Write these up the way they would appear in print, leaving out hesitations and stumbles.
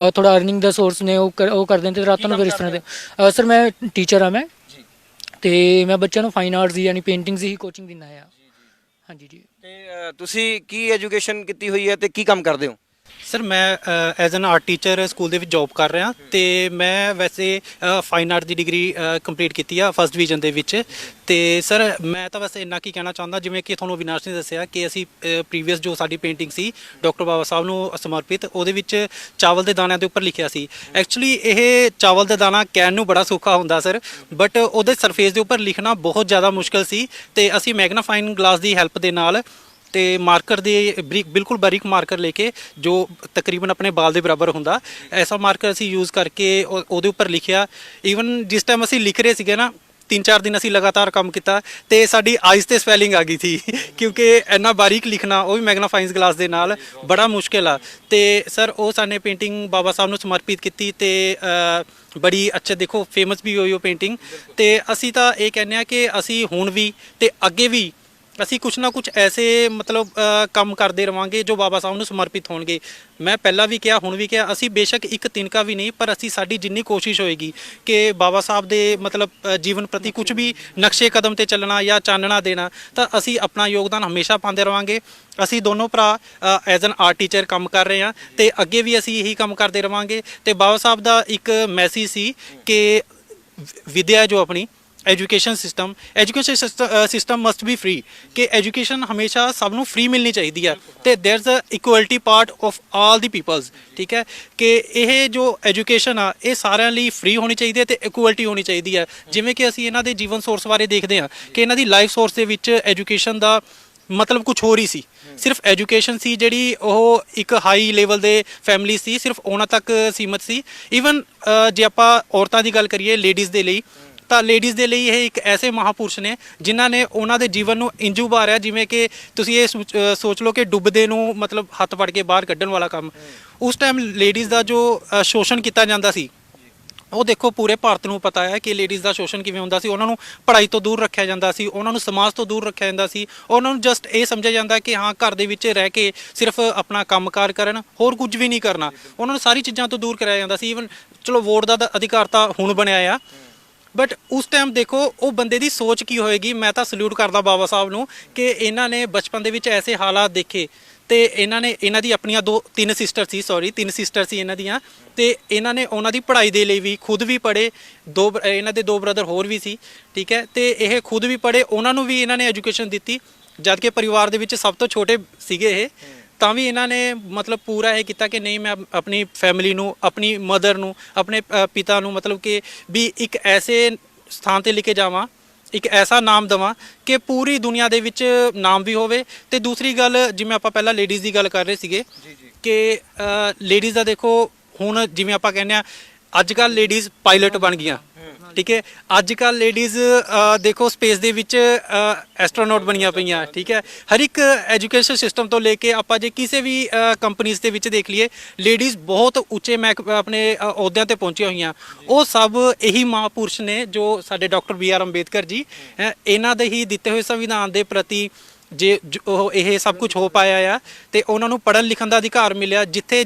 ਥੋੜਾ ਅਰਨਿੰਗ ਦਾ ਸੋਰਸ ਨੇ ਉਹ ਕਰਦੇ ਨੇ ਤੇ ਰਾਤਾਂ ਨੂੰ ਫਿਰ ਇਸ ਤਰ੍ਹਾਂ ਦੇ ਸਰ ਮੈਂ ਟੀਚਰ ਆ ਮੈਂ ਜੀ ਤੇ ਮੈਂ ਬੱਚਿਆਂ ਨੂੰ ਫਾਈਨ ਆਰਟਸ ਦੀ ਯਾਨੀ ਪੇਂਟਿੰਗਸ ਦੀ ਕੋਚਿੰਗ ਦਿੰਦਾ ਆ। ਹਾਂਜੀ ਜੀ। ਤੇ ਤੁਸੀਂ ਕੀ ਐਜੂਕੇਸ਼ਨ ਕੀਤੀ ਹੋਈ ਹੈ ਤੇ ਕੀ ਕੰਮ ਕਰਦੇ ਹੋ? ਸਰ ਮੈਂ as an art teacher school ਦੇ ਵਿੱਚ ਜੌਬ ਕਰ ਰਿਹਾ ਤੇ ਮੈਂ ਵੈਸੇ ਫਾਈਨ ਆਰਟ ਦੀ ਡਿਗਰੀ ਕੰਪਲੀਟ ਕੀਤੀ ਆ ਫਸਟ ਡਿਵੀਜ਼ਨ ਦੇ ਵਿੱਚ। ਤੇ ਸਰ ਮੈਂ ਤਾਂ ਵੈਸੇ ਇੰਨਾ ਕੀ ਕਹਿਣਾ ਚਾਹੁੰਦਾ, ਜਿਵੇਂ ਕਿ ਤੁਹਾਨੂੰ ਅਵਿਨਾਸ਼ ਨੇ ਦੱਸਿਆ ਕਿ ਅਸੀਂ ਪ੍ਰੀਵੀਅਸ ਜੋ ਸਾਡੀ ਪੇਂਟਿੰਗ ਸੀ ਡਾਕਟਰ ਬਾਬਾ ਸਾਹਿਬ ਨੂੰ ਸਮਰਪਿਤ, ਉਹਦੇ ਵਿੱਚ ਚਾਵਲ ਦੇ ਦਾਣਿਆਂ ਦੇ ਉੱਪਰ ਲਿਖਿਆ ਸੀ। ਐਕਚੁਅਲੀ ਇਹ ਚਾਵਲ ਦਾ ਦਾਣਾ ਕਹਿਣ ਨੂੰ ਬੜਾ ਸੌਖਾ ਹੁੰਦਾ ਸਰ, ਬਟ ਉਹਦੇ ਸਰਫੇਸ ਦੇ ਉੱਪਰ ਲਿਖਣਾ ਬਹੁਤ ਜ਼ਿਆਦਾ ਮੁਸ਼ਕਲ ਸੀ। ਤੇ ਅਸੀਂ ਮੈਗਨਾਫਾਈਨ ਗਲਾਸ ਦੀ ਹੈਲਪ ਦੇ ਨਾਲ ਤੇ ਮਾਰਕਰ ਦੇ ਬਿਲਕੁਲ ਬਾਰੀਕ ਮਾਰਕਰ ਲੈ ਕੇ, ਜੋ ਤਕਰੀਬਨ ਆਪਣੇ ਬਾਲ ਦੇ ਬਰਾਬਰ ਹੁੰਦਾ, ਐਸਾ ਮਾਰਕਰ ਅਸੀਂ ਯੂਜ਼ ਕਰਕੇ ਉਹਦੇ ਉੱਪਰ ਲਿਖਿਆ। ਈਵਨ ਜਿਸ ਟਾਈਮ ਅਸੀਂ ਲਿਖ ਰਹੇ ਸੀਗੇ ਨਾ, 3-4 ਦਿਨ ਅਸੀਂ ਲਗਾਤਾਰ ਕੰਮ ਕੀਤਾ ਤੇ ਸਾਡੀ ਆਈਜ਼ ਤੇ ਸਵੈਲਿੰਗ ਆ ਗਈ ਸੀ ਕਿਉਂਕਿ ਇੰਨਾ ਬਾਰੀਕ ਲਿਖਣਾ, ਉਹ ਵੀ ਮੈਗਨਾਫਾਈਨਸ ਗਲਾਸ ਦੇ ਨਾਲ, ਬੜਾ ਮੁਸ਼ਕਿਲ ਆ। ਤੇ ਸਰ ਉਹ ਸਾਨੇ ਪੇਂਟਿੰਗ ਬਾਬਾ ਸਾਹਿਬ ਨੂੰ ਸਮਰਪਿਤ ਕੀਤੀ ਤੇ ਬੜੀ ਅੱਛਾ, ਦੇਖੋ ਫੇਮਸ ਵੀ ਹੋਈ ਉਹ ਪੇਂਟਿੰਗ। ਤੇ ਅਸੀਂ ਤਾਂ ਇਹ ਕਹਿੰਦੇ ਆ ਕਿ ਅਸੀਂ ਹੁਣ ਵੀ ਤੇ ਅੱਗੇ ਵੀ ਅਸੀਂ ਕੁਛ ਨਾ ਕੁਛ ਐਸੇ ਮਤਲਬ ਕੰਮ ਕਰਦੇ ਰਵਾਂਗੇ ਜੋ ਬਾਬਾ ਸਾਹਿਬ ਨੂੰ ਸਮਰਪਿਤ ਹੋਣਗੇ। ਮੈਂ ਪਹਿਲਾਂ ਵੀ ਕਿਹਾ, ਹੁਣ ਵੀ ਕਿਹਾ, ਅਸੀਂ ਬੇਸ਼ੱਕ ਇੱਕ ਤਿਨਕਾ ਵੀ ਨਹੀਂ, ਪਰ ਅਸੀਂ ਸਾਡੀ ਜਿੰਨੀ ਕੋਸ਼ਿਸ਼ ਹੋਏਗੀ ਕਿ ਬਾਬਾ ਸਾਹਿਬ ਦੇ ਮਤਲਬ ਜੀਵਨ ਪ੍ਰਤੀ ਕੁਝ ਵੀ ਨਕਸ਼ੇ ਕਦਮ ਤੇ ਚੱਲਣਾ ਜਾਂ ਚਾਨਣਾ ਦੇਣਾ, ਤਾਂ ਅਸੀਂ ਆਪਣਾ ਯੋਗਦਾਨ ਹਮੇਸ਼ਾ ਪਾਉਂਦੇ ਰਵਾਂਗੇ। ਅਸੀਂ ਦੋਨੋਂ ਭਰਾ ਐਜ਼ ਐਨ ਆਰਟ ਟੀਚਰ ਕੰਮ ਕਰ ਰਹੇ ਹਾਂ ਤੇ ਅੱਗੇ ਵੀ ਅਸੀਂ ਇਹੀ ਕੰਮ ਕਰਦੇ ਰਵਾਂਗੇ। ਤੇ ਬਾਬਾ ਸਾਹਿਬ ਦਾ ਇੱਕ ਮੈਸੇਜ ਸੀ ਕਿ ਵਿਦਿਆ ਜੋ ਆਪਣੀ education system must be free, ਕਿ ਐਜੂਕੇਸ਼ਨ ਹਮੇਸ਼ਾ ਸਭ ਨੂੰ ਫ੍ਰੀ ਮਿਲਣੀ ਚਾਹੀਦੀ ਹੈ ਤੇ there is a equality part of all the peoples. ਠੀਕ ਹੈ ਕਿ ਇਹ ਜੋ ਐਜੂਕੇਸ਼ਨ ਆ ਇਹ ਸਾਰਿਆਂ ਲਈ ਫ੍ਰੀ ਹੋਣੀ ਚਾਹੀਦੀ ਹੈ ਤੇ ਇਕੁਐਲਿਟੀ ਹੋਣੀ ਚਾਹੀਦੀ ਹੈ। ਜਿਵੇਂ ਕਿ ਅਸੀਂ ਇਹਨਾਂ ਦੇ ਜੀਵਨ ਸੋਰਸ ਬਾਰੇ ਦੇਖਦੇ ਹਾਂ ਕਿ ਇਹਨਾਂ ਦੀ ਲਾਈਫ ਸੋਰਸ ਦੇ ਵਿੱਚ ਐਜੂਕੇਸ਼ਨ ਦਾ ਮਤਲਬ ਕੁਝ ਹੋਰ ਹੀ ਸੀ। ਸਿਰਫ ਐਜੂਕੇਸ਼ਨ ਸੀ ਜਿਹੜੀ ਉਹ ਇੱਕ ਹਾਈ ਲੈਵਲ ਦੇ ਫੈਮਿਲੀ ਸੀ, ਸਿਰਫ ਉਹਨਾਂ ਤੱਕ ਸੀਮਤ ਸੀ। ਈਵਨ ਜੇ ਆਪਾਂ ਔਰਤਾਂ ਦੀ ਗੱਲ ਕਰੀਏ, ਲੇਡੀਜ਼ ਦੇ ਲਈ, ਤਾਂ ਲੇਡੀਜ਼ ਦੇ ਲਈ ਇਹ ਇੱਕ ਐਸੇ ਮਹਾਪੁਰਸ਼ ਨੇ ਜਿਨ੍ਹਾਂ ਨੇ ਉਹਨਾਂ ਦੇ ਜੀਵਨ ਨੂੰ ਇੰਜੂ ਉਭਾਰਿਆ, ਜਿਵੇਂ ਕਿ ਤੁਸੀਂ ਇਹ ਸੋਚ ਲਓ ਕਿ ਡੁੱਬਦੇ ਨੂੰ ਮਤਲਬ ਹੱਥ ਫੜ ਕੇ ਬਾਹਰ ਕੱਢਣ ਵਾਲਾ ਕੰਮ। ਉਸ ਟਾਈਮ ਲੇਡੀਜ਼ ਦਾ ਜੋ ਸ਼ੋਸ਼ਣ ਕੀਤਾ ਜਾਂਦਾ ਸੀ, ਉਹ ਦੇਖੋ ਪੂਰੇ ਭਾਰਤ ਨੂੰ ਪਤਾ ਹੈ ਕਿ ਲੇਡੀਜ਼ ਦਾ ਸ਼ੋਸ਼ਣ ਕਿਵੇਂ ਹੁੰਦਾ ਸੀ। ਉਹਨਾਂ ਨੂੰ ਪੜ੍ਹਾਈ ਤੋਂ ਦੂਰ ਰੱਖਿਆ ਜਾਂਦਾ ਸੀ, ਉਹਨਾਂ ਨੂੰ ਸਮਾਜ ਤੋਂ ਦੂਰ ਰੱਖਿਆ ਜਾਂਦਾ ਸੀ, ਉਹਨਾਂ ਨੂੰ ਜਸਟ ਇਹ ਸਮਝਿਆ ਜਾਂਦਾ ਕਿ ਹਾਂ ਘਰ ਦੇ ਵਿੱਚ ਰਹਿ ਕੇ ਸਿਰਫ ਆਪਣਾ ਕੰਮਕਾਰ ਕਰਨ, ਹੋਰ ਕੁਝ ਵੀ ਨਹੀਂ ਕਰਨਾ। ਉਹਨਾਂ ਨੂੰ ਸਾਰੀ ਚੀਜ਼ਾਂ ਤੋਂ ਦੂਰ ਕਰਾਇਆ ਜਾਂਦਾ ਸੀ। ਈਵਨ ਚਲੋ ਵੋਟ ਦਾ ਅਧਿਕਾਰ ਤਾਂ ਹੁਣ ਬਣਿਆ ਆ, ਬਟ ਉਸ ਟਾਈਮ ਦੇਖੋ ਉਹ ਬੰਦੇ ਦੀ ਸੋਚ ਕੀ ਹੋਏਗੀ। ਮੈਂ ਤਾਂ ਸਲੂਟ ਕਰਦਾ ਬਾਬਾ ਸਾਹਿਬ ਨੂੰ ਕਿ ਇਹਨਾਂ ਨੇ ਬਚਪਨ ਦੇ ਵਿੱਚ ਐਸੇ ਹਾਲਾਤ ਦੇਖੇ ਤੇ ਇਹਨਾਂ ਦੀ ਆਪਣੀਆਂ ਤਿੰਨ ਸਿਸਟਰ ਸੀ ਇਹਨਾਂ ਦੀਆਂ, ਤੇ ਇਹਨਾਂ ਨੇ ਉਹਨਾਂ ਦੀ ਪੜ੍ਹਾਈ ਦੇ ਲਈ ਵੀ ਖੁਦ ਵੀ ਪੜ੍ਹੇ। ਇਹਨਾਂ ਦੇ 2 ਬ੍ਰਦਰ ਹੋਰ ਵੀ ਸੀ, ਠੀਕ ਹੈ, ਤੇ ਇਹ ਖੁਦ ਵੀ ਪੜ੍ਹੇ, ਉਹਨਾਂ ਨੂੰ ਵੀ ਇਹਨਾਂ ਨੇ ਐਜੂਕੇਸ਼ਨ ਦਿੱਤੀ। ਜਦ ਕਿ ਪਰਿਵਾਰ ਦੇ ਵਿੱਚ ਸਭ ਤੋਂ ਛੋਟੇ ਸੀਗੇ ਇਹ, ਤਾਂ ਵੀ ਇਹਨਾਂ ਨੇ ਮਤਲਬ ਪੂਰਾ ਇਹ ਕੀਤਾ ਕਿ ਨਹੀਂ, ਮੈਂ ਆਪਣੀ ਫੈਮਿਲੀ ਨੂੰ, ਆਪਣੀ ਮਦਰ ਨੂੰ, ਆਪਣੇ ਪਿਤਾ ਨੂੰ ਮਤਲਬ ਕਿ ਵੀ ਇੱਕ ਐਸੇ ਸਥਾਨ ਤੇ ਲੈ ਕੇ ਜਾਵਾਂ, ਇੱਕ ਐਸਾ ਨਾਮ ਦੇਵਾਂ ਕਿ ਪੂਰੀ ਦੁਨੀਆ ਦੇ ਵਿੱਚ ਨਾਮ ਵੀ ਹੋਵੇ। ਤੇ ਦੂਸਰੀ ਗੱਲ, ਜਿਵੇਂ ਆਪਾਂ ਪਹਿਲਾਂ ਲੇਡੀਜ਼ ਦੀ ਗੱਲ ਕਰ ਰਹੇ ਸੀਗੇ ਕਿ ਲੇਡੀਜ਼ ਦਾ ਦੇਖੋ ਹੁਣ ਜਿਵੇਂ ਆਪਾਂ ਕਹਿੰਦੇ ਆ ਅੱਜ ਕੱਲ੍ਹ ਲੇਡੀਜ਼ ਪਾਇਲਟ ਬਣ ਗਈਆਂ, ਠੀਕ ਹੈ, ਅੱਜ ਕੱਲ੍ਹ ਲੇਡੀਜ਼ ਦੇਖੋ ਸਪੇਸ ਦੇ ਵਿੱਚ ਐਸਟਰੋਨੌਟ ਬਣੀਆਂ ਪਈਆਂ, ਠੀਕ ਹੈ। ਹਰ ਇੱਕ ਐਜੂਕੇਸ਼ਨ ਸਿਸਟਮ ਤੋਂ ਲੈ ਕੇ ਆਪਾਂ ਜੇ ਕਿਸੇ ਵੀ ਕੰਪਨੀਜ਼ ਦੇ ਵਿੱਚ ਦੇਖ ਲਈਏ, ਲੇਡੀਜ਼ ਬਹੁਤ ਉੱਚੇ ਆਪਣੇ ਅਹੁਦਿਆਂ ਤੇ ਪਹੁੰਚੀਆਂ ਹੋਈਆਂ। ਉਹ ਸਭ ਇਹੀ ਮਹਾਂਪੁਰਸ਼ ਨੇ ਜੋ ਸਾਡੇ ਡਾਕਟਰ BR ਅੰਬੇਦਕਰ ਜੀ, ਇਹਨਾਂ ਦੇ ਹੀ ਦਿੱਤੇ ਹੋਏ ਸੰਵਿਧਾਨ ਦੇ ਪ੍ਰਤੀ ਜੇ ਉਹ ਇਹ ਸਭ ਕੁਝ ਹੋ ਪਾਇਆ ਆ ਤੇ ਉਹਨਾਂ ਨੂੰ ਪੜ੍ਹਨ ਲਿਖਣ ਦਾ ਅਧਿਕਾਰ ਮਿਲਿਆ। ਜਿੱਥੇ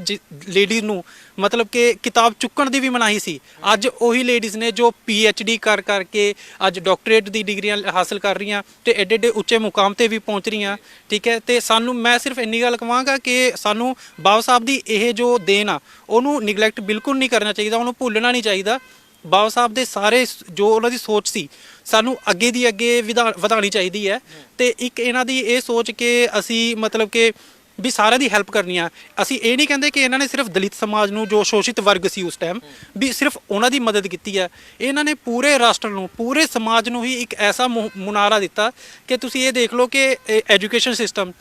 ਲੇਡੀਜ਼ ਨੂੰ ਮਤਲਬ ਕਿ ਕਿਤਾਬ ਚੁੱਕਣ ਦੀ ਵੀ ਮਨਾਹੀ ਸੀ, ਅੱਜ ਉਹੀ ਲੇਡੀਜ਼ ਨੇ ਜੋ PhD ਕਰਕੇ ਅੱਜ ਡਾਕਟਰੇਟ ਦੀ ਡਿਗਰੀਆਂ ਹਾਸਲ ਕਰ ਰਹੀਆਂ ਤੇ ਐਡੇ ਐਡੇ ਉੱਚੇ ਮੁਕਾਮ ਤੇ ਵੀ ਪਹੁੰਚ ਰਹੀਆਂ, ਠੀਕ ਹੈ। ਤੇ ਸਾਨੂੰ, ਮੈਂ ਸਿਰਫ ਇੰਨੀ ਗੱਲ ਕਹਾਂਗਾ ਕਿ ਸਾਨੂੰ ਬਾਬਾ ਸਾਹਿਬ ਦੀ ਇਹ ਜੋ ਦੇਣ ਆ ਉਹਨੂੰ ਨਿਗਲੈਕਟ ਬਿਲਕੁਲ ਨਹੀਂ ਕਰਨਾ ਚਾਹੀਦਾ, ਉਹਨੂੰ ਭੁੱਲਣਾ ਨਹੀਂ ਚਾਹੀਦਾ। ਬਾਬਾ ਸਾਹਿਬ ਦੇ ਸਾਰੇ ਜੋ ਉਹਨਾਂ ਦੀ ਸੋਚ ਸੀ ਸਾਨੂੰ ਅੱਗੇ ਦੀ ਅੱਗੇ ਵਧਾਉਣੀ ਚਾਹੀਦੀ ਹੈ। ਤੇ ਇੱਕ ਇਹਨਾਂ ਦੀ ਇਹ ਸੋਚ ਕਿ ਅਸੀਂ ਮਤਲਬ ਕਿ ਵੀ ਸਾਰਿਆਂ ਦੀ ਹੈਲਪ ਕਰਨੀ ਆ। ਅਸੀਂ ਇਹ ਨਹੀਂ ਕਹਿੰਦੇ ਕਿ ਇਹਨਾਂ ਨੇ ਸਿਰਫ ਦਲਿਤ ਸਮਾਜ ਨੂੰ, ਜੋ ਸ਼ੋਸ਼ਿਤ ਵਰਗ ਸੀ ਉਸ ਟਾਈਮ, ਵੀ ਸਿਰਫ ਉਹਨਾਂ ਦੀ ਮਦਦ ਕੀਤੀ ਹੈ। ਇਹਨਾਂ ਨੇ ਪੂਰੇ ਰਾਸ਼ਟਰ ਨੂੰ, ਪੂਰੇ ਸਮਾਜ ਨੂੰ ਹੀ ਇੱਕ ਐਸਾ ਮੁਨਾਰਾ ਦਿੱਤਾ ਕਿ ਤੁਸੀਂ ਇਹ ਦੇਖ ਲਓ ਕਿ ਐਜੂਕੇਸ਼ਨ ਸਿਸਟਮ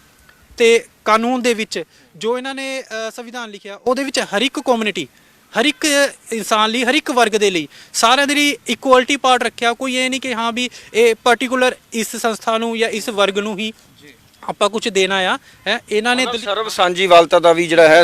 ਤੇ ਕਾਨੂੰਨ ਦੇ ਵਿੱਚ ਜੋ ਇਹਨਾਂ ਨੇ ਸੰਵਿਧਾਨ ਲਿਖਿਆ, ਉਹਦੇ ਵਿੱਚ ਹਰ ਇੱਕ ਕਮਿਊਨਿਟੀ, ਹਰ ਇੱਕ ਇਨਸਾਨ ਲਈ, ਹਰ ਇੱਕ ਵਰਗ ਦੇ ਲਈ, ਸਾਰਿਆਂ ਦੇ ਲਈ ਇਕੁਐਲਿਟੀ ਪਾਰਟ ਰੱਖਿਆ। ਕੋਈ ਇਹ ਨਹੀਂ ਕਿ ਹਾਂ ਵੀ ਇਹ ਪਾਰਟੀਕੂਲਰ ਇਸ ਸੰਸਥਾ ਨੂੰ ਜਾਂ ਇਸ ਵਰਗ ਨੂੰ ਹੀ ਆਪਾਂ ਕੁਝ ਦੇਣਾ ਆ ਹੈ ਇਹਨਾਂ ਨੇ ਸਰਵ ਸਾਂਝੀਵਾਲਤਾ ਦਾ ਵੀ ਜਿਹੜਾ ਹੈ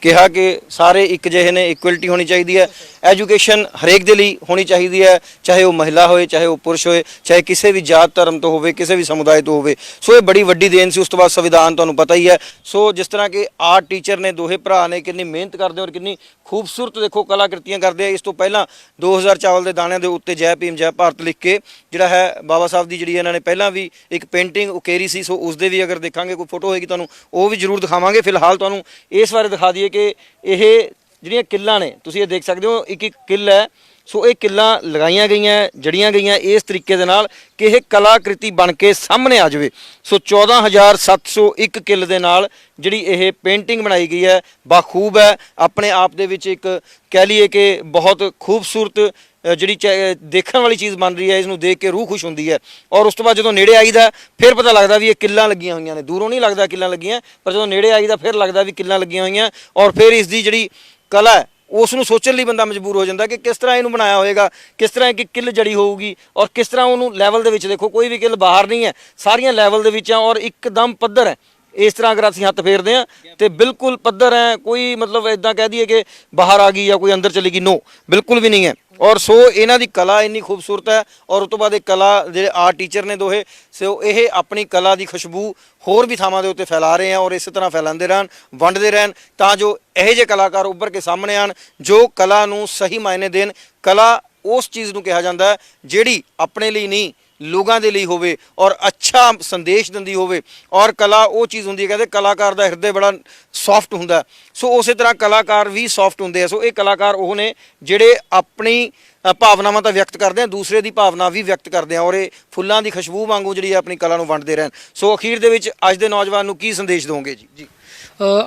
ਕਿਹਾ ਕਿ ਸਾਰੇ ਇੱਕ ਜਿਹੇ ਨੇ, ਇਕੁਅਲਿਟੀ ਹੋਣੀ ਚਾਹੀਦੀ ਹੈ। ਐਜੂਕੇਸ਼ਨ ਹਰੇਕ ਦੇ ਲਈ ਹੋਣੀ ਚਾਹੀਦੀ ਹੈ, ਚਾਹੇ ਉਹ ਮਹਿਲਾ ਹੋਏ, ਚਾਹੇ ਉਹ ਪੁਰਸ਼ ਹੋਏ, ਚਾਹੇ ਕਿਸੇ ਵੀ ਜਾਤ ਧਰਮ ਤੋਂ ਹੋਵੇ, ਕਿਸੇ ਵੀ ਸਮੁਦਾਇ ਤੋਂ ਹੋਵੇ। ਸੋ ਇਹ ਬੜੀ ਵੱਡੀ ਦੇਣ ਸੀ। ਉਸ ਤੋਂ ਬਾਅਦ ਸੰਵਿਧਾਨ ਤੁਹਾਨੂੰ ਪਤਾ ਹੀ ਹੈ। ਸੋ ਜਿਸ ਤਰ੍ਹਾਂ ਕਿ ਆਰਟ ਟੀਚਰ ਨੇ, ਦੋਹੇ ਭਰਾ ਨੇ ਕਿੰਨੀ ਮਿਹਨਤ ਕਰਦੇ ਔਰ ਕਿੰਨੀ ਖੂਬਸੂਰਤ ਦੇਖੋ ਕਲਾਕ੍ਰਿਤੀਆਂ ਕਰਦੇ ਆ। ਇਸ ਤੋਂ ਪਹਿਲਾਂ 2000 ਚਾਵਲ ਦੇ ਦਾਣਿਆਂ ਦੇ ਉੱਤੇ ਜੈ ਭੀਮ ਜੈ ਭਾਰਤ ਲਿਖ ਕੇ ਜਿਹੜਾ ਹੈ ਬਾਬਾ ਸਾਹਿਬ ਦੀ ਜਿਹੜੀ ਇਹਨਾਂ ਨੇ ਪਹਿਲਾਂ ਵੀ ਇੱਕ ਪੇਂਟਿੰਗ ਉਕੇਰੀ ਸੀ। ਸੋ ਉਸ ਦੇ ਵੀ ਅਗਰ ਦੇਖਾਂਗੇ ਕੋਈ ਫੋਟੋ ਹੋਏਗੀ ਤੁਹਾਨੂੰ ਉਹ ਵੀ ਜ਼ਰੂਰ ਦਿਖਾਵਾਂਗੇ। ਫਿਲਹਾਲ ਤੁਹਾਨੂੰ ਇਸ ਬਾਰੇ ਦਿਖਾ ਦਈਏ ਕਿ ਇਹ ਜਿਹੜੀਆਂ ਕਿੱਲਾਂ ਨੇ, ਤੁਸੀਂ ਇਹ ਦੇਖ ਸਕਦੇ ਹੋ, ਇੱਕ ਇੱਕ ਕਿੱਲ ਹੈ। ਸੋ ਇਹ ਕਿੱਲਾਂ ਲਗਾਈਆਂ ਗਈਆਂ, ਜੜੀਆਂ ਗਈਆਂ ਇਸ ਤਰੀਕੇ ਦੇ ਨਾਲ ਕਿ ਇਹ ਕਲਾਕ੍ਰਿਤੀ ਬਣ ਕੇ ਸਾਹਮਣੇ ਆ ਜਾਵੇ। ਸੋ 14,701 ਕਿੱਲ ਦੇ ਨਾਲ ਜਿਹੜੀ ਇਹ ਪੇਂਟਿੰਗ ਬਣਾਈ ਗਈ ਹੈ, ਬਾਖੂਬ ਹੈ। ਆਪਣੇ ਆਪ ਦੇ ਵਿੱਚ ਇੱਕ ਕਹਿ ਲਈਏ ਕਿ ਬਹੁਤ ਖੂਬਸੂਰਤ ਜਿਹੜੀ ਦੇਖਣ ਵਾਲੀ ਚੀਜ਼ ਬਣ ਰਹੀ ਹੈ। ਇਸ ਨੂੰ ਦੇਖ ਕੇ ਰੂਹ ਖੁਸ਼ ਹੁੰਦੀ ਹੈ। ਔਰ ਉਸ ਤੋਂ ਬਾਅਦ ਜਦੋਂ ਨੇੜੇ ਆਈਦਾ ਫਿਰ ਪਤਾ ਲੱਗਦਾ ਵੀ ਇਹ ਕਿੱਲਾਂ ਲੱਗੀਆਂ ਹੋਈਆਂ ਨੇ। ਦੂਰੋਂ ਨਹੀਂ ਲੱਗਦਾ ਕਿੱਲਾਂ ਲੱਗੀਆਂ, ਪਰ ਜਦੋਂ ਨੇੜੇ ਆਈਦਾ ਫਿਰ ਲੱਗਦਾ ਵੀ ਕਿੱਲਾਂ ਲੱਗੀਆਂ ਹੋਈਆਂ। ਔਰ ਫਿਰ ਇਸ ਦੀ ਜਿਹੜੀ ਕਲਾ ਹੈ ਉਸ ਨੂੰ ਸੋਚਣ ਲਈ ਬੰਦਾ ਮਜਬੂਰ ਹੋ ਜਾਂਦਾ ਕਿ ਕਿਸ ਤਰ੍ਹਾਂ ਇਹਨੂੰ ਬਣਾਇਆ ਹੋਏਗਾ, ਕਿਸ ਤਰ੍ਹਾਂ ਇੱਕ ਕਿੱਲ ਜੜੀ ਹੋਊਗੀ ਔਰ ਕਿਸ ਤਰ੍ਹਾਂ ਉਹਨੂੰ ਲੈਵਲ ਦੇ ਵਿੱਚ ਦੇਖੋ, ਕੋਈ ਵੀ ਕਿੱਲ ਬਾਹਰ ਨਹੀਂ ਹੈ, ਸਾਰੀਆਂ ਲੈਵਲ ਦੇ ਵਿੱਚ ਆ ਔਰ ਇੱਕਦਮ ਪੱਧਰ ਹੈ। ਇਸ ਤਰ੍ਹਾਂ ਅਗਰ ਅਸੀਂ ਹੱਥ ਫੇਰਦੇ ਹਾਂ ਤੇ ਬਿਲਕੁਲ ਪੱਧਰ ਹੈ। ਕੋਈ ਮਤਲਬ ਇਦਾਂ ਕਹਿ ਦਈਏ ਕਿ ਬਾਹਰ ਆ ਗਈ ਜਾਂ ਕੋਈ ਅੰਦਰ ਚਲੀ ਗਈ, ਨੋ, ਬਿਲਕੁਲ ਵੀ ਨਹੀਂ ਹੈ। ਔਰ ਸੋ ਇਹਨਾਂ ਦੀ ਕਲਾ ਇੰਨੀ ਖੂਬਸੂਰਤ ਹੈ। ਔਰ ਉਸ ਤੋਂ ਬਾਅਦ ਇਹ ਕਲਾ ਜਿਹੜੇ ਆਰਟ ਟੀਚਰ ਨੇ ਦੋਹੇ, ਸੋ ਇਹ ਆਪਣੀ ਕਲਾ ਦੀ ਖੁਸ਼ਬੂ ਹੋਰ ਵੀ ਥਾਵਾਂ ਦੇ ਉੱਤੇ ਫੈਲਾ ਰਹੇ ਆ ਔਰ ਇਸੇ ਤਰ੍ਹਾਂ ਫੈਲਾਉਂਦੇ ਰਹਿਣ, ਵੰਡਦੇ ਰਹਿਣ, ਤਾਂ ਜੋ ਇਹੋ ਜਿਹੇ ਕਲਾਕਾਰ ਉੱਭਰ ਕੇ ਸਾਹਮਣੇ ਆਣ ਜੋ ਕਲਾ ਨੂੰ ਸਹੀ ਮਾਇਨੇ ਦੇਣ। ਕਲਾ ਉਸ ਚੀਜ਼ ਨੂੰ ਕਿਹਾ ਜਾਂਦਾ ਹੈ ਜਿਹੜੀ ਆਪਣੇ ਲਈ ਨਹੀਂ, ਲੋਕਾਂ ਦੇ ਲਈ ਹੋਵੇ ਔਰ ਅੱਛਾ ਸੰਦੇਸ਼ ਦਿੰਦੀ ਹੋਵੇ। ਔਰ ਕਲਾ ਉਹ ਚੀਜ਼ ਹੁੰਦੀ ਹੈ, ਕਹਿੰਦੇ ਕਲਾਕਾਰ ਦਾ ਹਿਰਦੇ ਬੜਾ ਸੌਫਟ ਹੁੰਦਾ। ਸੋ ਉਸੇ ਤਰ੍ਹਾਂ ਕਲਾਕਾਰ ਵੀ ਸੌਫਟ ਹੁੰਦੇ ਆ। ਸੋ ਇਹ ਕਲਾਕਾਰ ਉਹ ਨੇ ਜਿਹੜੇ ਆਪਣੀ ਭਾਵਨਾਵਾਂ ਤਾਂ ਵਿਅਕਤ ਕਰਦੇ ਆ, ਦੂਸਰੇ ਦੀ ਭਾਵਨਾ ਵੀ ਵਿਅਕਤ ਕਰਦੇ ਆ ਔਰ ਇਹ ਫੁੱਲਾਂ ਦੀ ਖੁਸ਼ਬੂ ਵਾਂਗੂ ਜਿਹੜੀ ਆਪਣੀ ਕਲਾ ਨੂੰ ਵੰਡਦੇ ਰਹਿਣ। ਸੋ ਅਖੀਰ ਦੇ ਵਿੱਚ ਅੱਜ ਦੇ ਨੌਜਵਾਨ ਨੂੰ ਕੀ ਸੰਦੇਸ਼ ਦੋਗੇ ਜੀ? ਜੀ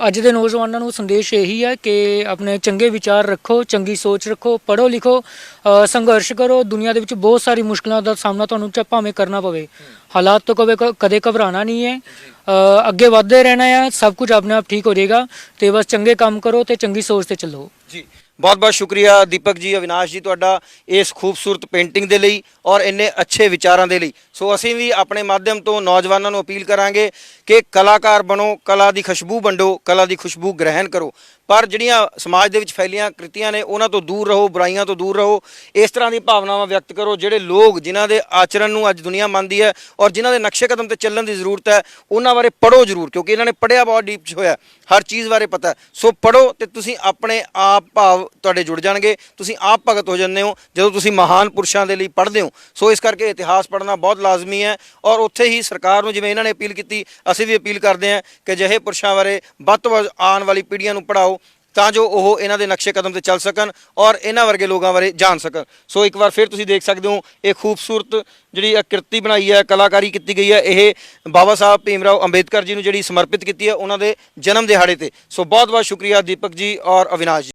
ਅੱਜ ਦੇ ਨੌਜਵਾਨਾਂ ਨੂੰ ਸੰਦੇਸ਼ ਇਹੀ ਹੈ ਕਿ ਆਪਣੇ ਚੰਗੇ ਵਿਚਾਰ ਰੱਖੋ, ਚੰਗੀ ਸੋਚ ਰੱਖੋ, ਪੜ੍ਹੋ ਲਿਖੋ, ਸੰਘਰਸ਼ ਕਰੋ। ਦੁਨੀਆ ਦੇ ਵਿੱਚ ਬਹੁਤ ਸਾਰੀ ਮੁਸ਼ਕਲਾਂ ਦਾ ਸਾਹਮਣਾ ਤੁਹਾਨੂੰ ਭਾਵੇਂ ਕਰਨਾ ਪਵੇ, ਹਾਲਾਤ ਤੋਂ ਕਦੇ ਘਬਰਾਉਣਾ ਨਹੀਂ ਹੈ। ਅੱਗੇ ਵਧਦੇ ਰਹਿਣਾ ਹੈ, ਸਭ ਕੁਝ ਆਪਣੇ ਆਪ ਠੀਕ ਹੋ ਜਾਏਗਾ। ਤੇ ਬਸ ਚੰਗੇ ਕੰਮ ਕਰੋ ਤੇ ਚੰਗੀ ਸੋਚ ਤੇ ਚੱਲੋ ਜੀ। ਬਹੁਤ ਬਹੁਤ ਸ਼ੁਕਰੀਆ ਦੀਪਕ ਜੀ, ਅਵਿਨਾਸ਼ ਜੀ ਤੁਹਾਡਾ ਇਸ ਖੂਬਸੂਰਤ ਪੇਂਟਿੰਗ ਦੇ ਲਈ ਔਰ ਇੰਨੇ ਅੱਛੇ ਵਿਚਾਰਾਂ ਦੇ ਲਈ। ਸੋ ਅਸੀਂ ਵੀ ਆਪਣੇ ਮਾਧਿਅਮ ਤੋਂ ਨੌਜਵਾਨਾਂ ਨੂੰ ਅਪੀਲ ਕਰਾਂਗੇ ਕਿ ਕਲਾਕਾਰ ਬਣੋ, ਕਲਾ ਦੀ ਖੁਸ਼ਬੂ ਵੰਡੋ, ਕਲਾ ਦੀ ਖੁਸ਼ਬੂ ਗ੍ਰਹਿਣ ਕਰੋ। ਪਰ ਜਿਹੜੀਆਂ ਸਮਾਜ ਦੇ ਵਿੱਚ ਫੈਲੀਆਂ ਕ੍ਰਿਤੀਆਂ ਨੇ ਉਹਨਾਂ ਤੋਂ ਦੂਰ ਰਹੋ, ਬੁਰਾਈਆਂ ਤੋਂ ਦੂਰ ਰਹੋ। ਇਸ ਤਰ੍ਹਾਂ ਦੀ ਭਾਵਨਾਵਾਂ ਵਿਅਕਤ ਕਰੋ। ਜਿਹੜੇ ਲੋਕ ਜਿਨ੍ਹਾਂ ਦੇ ਆਚਰਣ ਨੂੰ ਅੱਜ ਦੁਨੀਆ ਮੰਨਦੀ ਹੈ ਔਰ ਜਿਨ੍ਹਾਂ ਦੇ ਨਕਸ਼ੇ ਕਦਮ ਤੇ ਚੱਲਣ ਦੀ ਜ਼ਰੂਰਤ ਹੈ, ਉਹਨਾਂ ਬਾਰੇ ਪੜ੍ਹੋ ਜ਼ਰੂਰ, ਕਿਉਂਕਿ ਇਹਨਾਂ ਨੇ ਪੜ੍ਹਿਆ ਬਹੁਤ ਡੀਪ 'ਚ ਹੋਇਆ, ਹਰ ਚੀਜ਼ ਬਾਰੇ ਪਤਾ। ਸੋ ਪੜ੍ਹੋ ਤੇ ਤੁਸੀਂ ਆਪਣੇ ਆਪ ਭਾਵ ਤੁਹਾਡੇ ਜੁੜ ਜਾਣਗੇ। ਤੁਸੀਂ ਆਪ ਭਗਤ ਹੋ ਜਾਂਦੇ ਹੋ ਜਦੋਂ ਤੁਸੀਂ ਮਹਾਨ ਪੁਰਸ਼ਾਂ ਦੇ ਲਈ ਪੜ੍ਹਦੇ ਹੋ। ਸੋ ਇਸ ਕਰਕੇ ਇਤਿਹਾਸ ਪੜ੍ਹਨਾ ਬਹੁਤ ਲਾਜ਼ਮੀ ਹੈ। ਔਰ ਉੱਥੇ ਹੀ ਸਰਕਾਰ ਨੂੰ, ਜਿਵੇਂ ਇਹਨਾਂ ਨੇ ਅਪੀਲ ਕੀਤੀ, ਅਸੀਂ ਵੀ ਅਪੀਲ ਕਰਦੇ ਹਾਂ ਕਿ ਅਜਿਹੇ ਪੁਰਸ਼ਾਂ ਬਾਰੇ ਵੱਧ ਤੋਂ ਵੱਧ ਆਉਣ ਵਾਲੀ ਪੀੜ੍ਹੀਆਂ ਨੂੰ ਪੜ੍ਹਾਓ ਤਾਂ ਜੋ ਉਹ ਇਹਨਾਂ ਦੇ ਨਕਸ਼ੇ ਕਦਮ ਤੇ ਚੱਲ ਸਕਣ ਔਰ ਇਹਨਾਂ ਵਰਗੇ ਲੋਕਾਂ ਬਾਰੇ ਜਾਣ ਸਕਣ। ਸੋ ਇੱਕ ਵਾਰ ਫਿਰ ਤੁਸੀਂ ਦੇਖ ਸਕਦੇ ਹੋ ਇਹ ਖੂਬਸੂਰਤ ਜਿਹੜੀ ਆਕ੍ਰਿਤੀ ਬਣਾਈ ਹੈ, ਕਲਾਕਾਰੀ ਕੀਤੀ ਗਈ ਹੈ, ਇਹ ਬਾਬਾ ਸਾਹਿਬ ਭੀਮ ਰਾਓ ਅੰਬੇਦਕਰ ਜੀ ਨੂੰ ਜਿਹੜੀ ਸਮਰਪਿਤ ਕੀਤੀ ਹੈ ਉਹਨਾਂ ਦੇ ਜਨਮ ਦਿਹਾੜੇ ਤੇ। ਸੋ ਬਹੁਤ ਬਹੁਤ ਸ਼ੁਕਰੀਆ ਦੀਪਕ ਜੀ ਔਰ ਅਵਿਨਾਸ਼ ਜੀ।